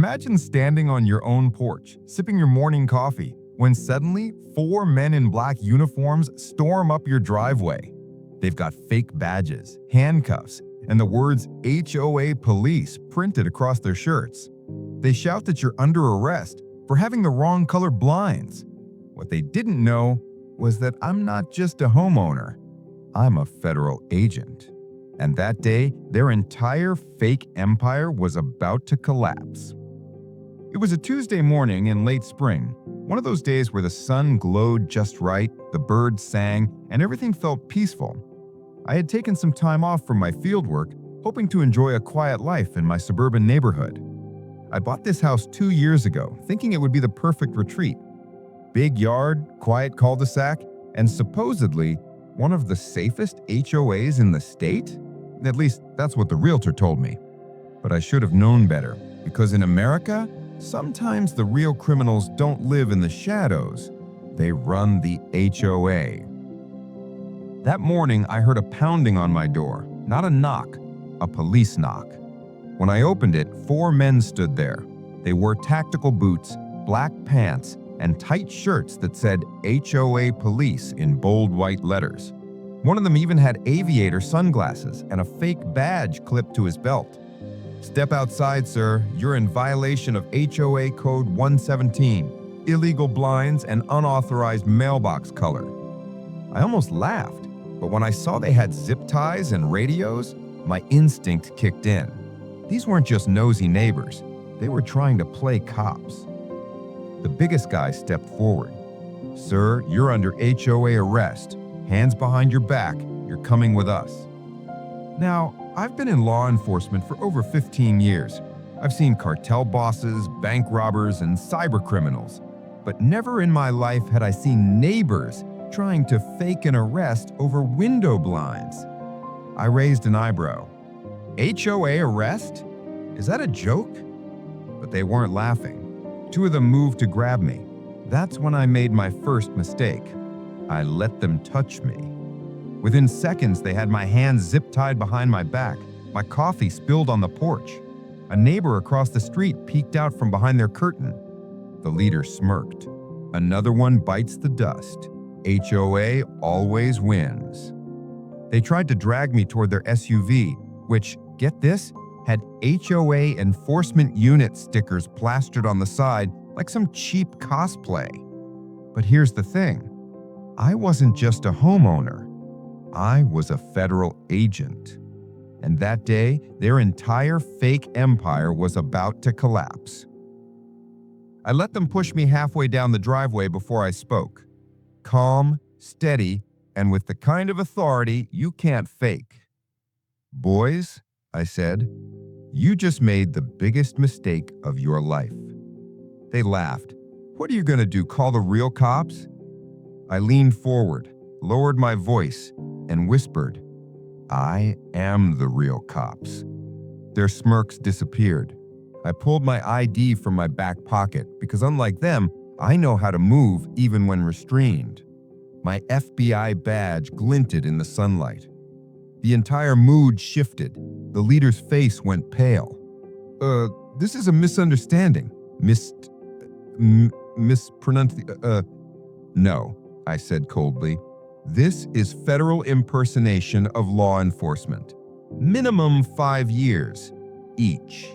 Imagine standing on your own porch, sipping your morning coffee, when suddenly 4 men in black uniforms storm up your driveway. They've got fake badges, handcuffs, and the words HOA Police printed across their shirts. They shout that you're under arrest for having the wrong color blinds. What they didn't know was that I'm not just a homeowner, I'm a federal agent. And that day, their entire fake empire was about to collapse. It was a Tuesday morning in late spring, one of those days where the sun glowed just right, the birds sang, and everything felt peaceful. I had taken some time off from my fieldwork, hoping to enjoy a quiet life in my suburban neighborhood. I bought this house 2 years ago, thinking it would be the perfect retreat. Big yard, quiet cul-de-sac, and supposedly one of the safest HOAs in the state? At least, that's what the realtor told me. But I should have known better, because in America, sometimes the real criminals don't live in the shadows. They run the HOA. That morning, I heard a pounding on my door. Not a knock, a police knock. When I opened it, 4 men stood there. They wore tactical boots, black pants, and tight shirts that said HOA Police in bold white letters. One of them even had aviator sunglasses and a fake badge clipped to his belt. "Step outside, sir. You're in violation of HOA Code 117, illegal blinds and unauthorized mailbox color." I almost laughed, but when I saw they had zip ties and radios, my instinct kicked in. These weren't just nosy neighbors. They were trying to play cops. The biggest guy stepped forward. "Sir, you're under HOA arrest. Hands behind your back. You're coming with us." Now, I've been in law enforcement for over 15 years. I've seen cartel bosses, bank robbers, and cyber criminals. But never in my life had I seen neighbors trying to fake an arrest over window blinds. I raised an eyebrow. HOA arrest? Is that a joke? But they weren't laughing. 2 of them moved to grab me. That's when I made my first mistake. I let them touch me. Within seconds, they had my hands zip-tied behind my back. My coffee spilled on the porch. A neighbor across the street peeked out from behind their curtain. The leader smirked. "Another one bites the dust. HOA always wins." They tried to drag me toward their SUV, which, get this, had HOA enforcement unit stickers plastered on the side like some cheap cosplay. But here's the thing. I wasn't just a homeowner. I was a federal agent. And that day, their entire fake empire was about to collapse. I let them push me halfway down the driveway before I spoke. Calm, steady, and with the kind of authority you can't fake. "Boys," I said, "you just made the biggest mistake of your life." They laughed. "What are you going to do, call the real cops?" I leaned forward, lowered my voice, and whispered, "I am the real cops." Their smirks disappeared. I pulled my ID from my back pocket because unlike them, I know how to move even when restrained. My FBI badge glinted in the sunlight. The entire mood shifted. The leader's face went pale. This is a misunderstanding. No, I said coldly. This is federal impersonation of law enforcement. Minimum 5 years, each.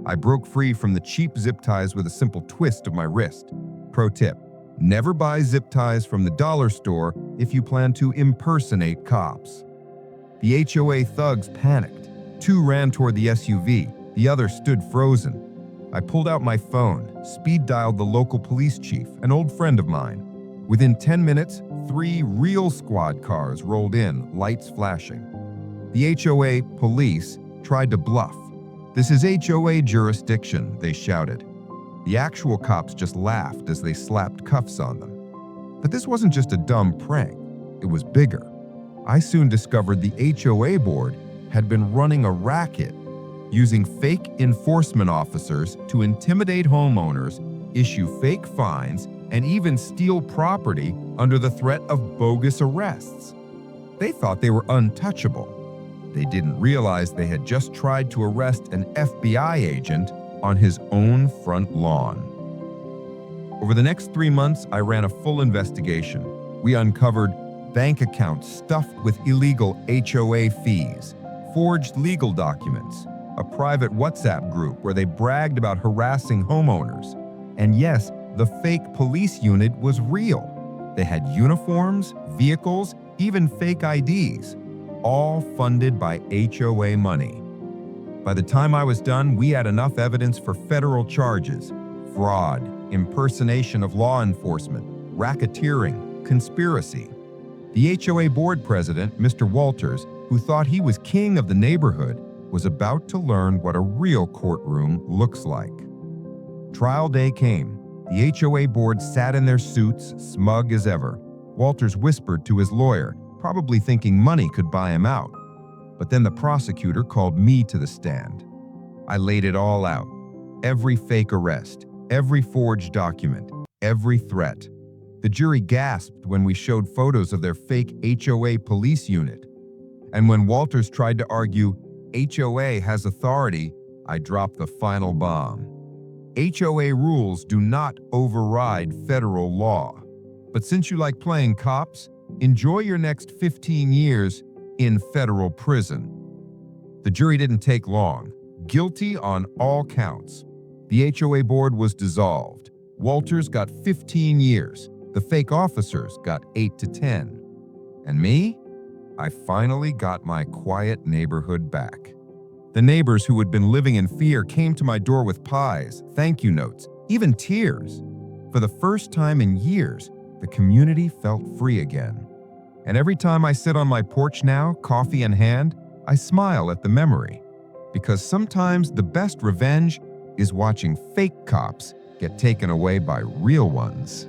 I broke free from the cheap zip ties with a simple twist of my wrist. Pro tip, never buy zip ties from the dollar store if you plan to impersonate cops. The HOA thugs panicked. 2 ran toward the SUV. The other stood frozen. I pulled out my phone, speed-dialed the local police chief, an old friend of mine. Within 10 minutes, 3 real squad cars rolled in, lights flashing. The HOA police tried to bluff. "This is HOA jurisdiction," they shouted. The actual cops just laughed as they slapped cuffs on them. But this wasn't just a dumb prank. It was bigger. I soon discovered the HOA board had been running a racket, using fake enforcement officers to intimidate homeowners, issue fake fines, and even steal property under the threat of bogus arrests. They thought they were untouchable. They didn't realize they had just tried to arrest an FBI agent on his own front lawn. Over the next 3 months, I ran a full investigation. We uncovered bank accounts stuffed with illegal HOA fees, forged legal documents, a private WhatsApp group where they bragged about harassing homeowners. And yes, the fake police unit was real. They had uniforms, vehicles, even fake IDs, all funded by HOA money. By the time I was done, we had enough evidence for federal charges: fraud, impersonation of law enforcement, racketeering, conspiracy. The HOA board president, Mr. Walters, who thought he was king of the neighborhood, was about to learn what a real courtroom looks like. Trial day came. The HOA board sat in their suits, smug as ever. Walters whispered to his lawyer, probably thinking money could buy him out. But then the prosecutor called me to the stand. I laid it all out. Every fake arrest, every forged document, every threat. The jury gasped when we showed photos of their fake HOA police unit. And when Walters tried to argue HOA has authority, I dropped the final bomb. HOA rules do not override federal law. But since you like playing cops, enjoy your next 15 years in federal prison. The jury didn't take long. Guilty on all counts. The HOA board was dissolved. Walters got 15 years. The fake officers got 8 to 10. And me? I finally got my quiet neighborhood back. The neighbors who had been living in fear came to my door with pies, thank you notes, even tears. For the first time in years, the community felt free again. And every time I sit on my porch now, coffee in hand, I smile at the memory. Because sometimes the best revenge is watching fake cops get taken away by real ones.